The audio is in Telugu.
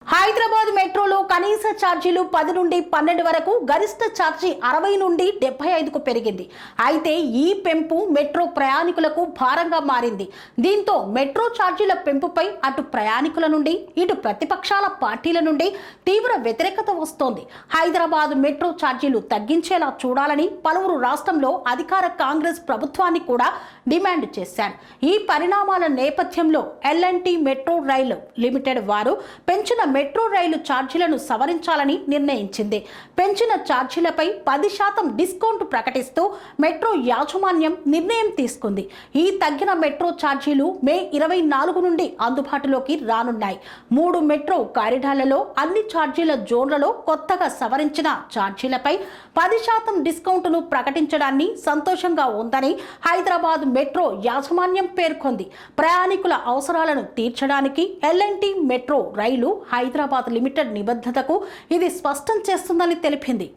హైదరాబాద్ మెట్రోలో కనీస ఛార్జీలు 10 నుండి 12 వరకు, గరిష్ట ఛార్జీ 60 నుండి 75కు పెరిగింది. అయితే ఈ పెంపు మెట్రో ప్రయాణికులకు భారంగా మారింది. దీంతో మెట్రో ఛార్జీల పెంపుపై అటు ప్రయాణికుల నుండి ఇటు ప్రతిపక్షాల పార్టీల నుండి తీవ్ర వ్యతిరేకత వస్తోంది. హైదరాబాద్ మెట్రో ఛార్జీలు తగ్గించేలా చూడాలని పలువురు రాష్ట్రంలో అధికార కాంగ్రెస్ ప్రభుత్వాన్ని కూడా డిమాండ్ చేశారు. ఈ పరిణామాల నేపథ్యంలో ఎల్&టీ మెట్రో రైలు లిమిటెడ్ వారు పెంచిన మెట్రో రైలు ఛార్జీలను సవరించాలని నిర్ణయించింది. పెంచిన ఛార్జీలపై 10% డిస్కౌంట్ ప్రకటిస్తూ మెట్రో యాజమాన్యం నిర్ణయం తీసుకుంది. ఈ తగ్గిన మెట్రో ఛార్జీలు మే 24 నుండి అందుబాటులోకి రానున్నాయి. 3 మెట్రో కారిడార్లలో అన్ని ఛార్జీల జోన్లలో కొత్తగా సవరించిన ఛార్జీలపై 10% డిస్కౌంట్ను ప్రకటించడాన్ని సంతోషంగా ఉందని హైదరాబాద్ మెట్రో యాజమాన్యం పేర్కొంది. ప్రయాణికుల అవసరాలను తీర్చడానికి ఎల్&టీ మెట్రో రైలు హైదరాబాద్ లిమిటెడ్ నిబద్ధతకు ఇది స్పష్టం చేస్తుందని తెలిపింది.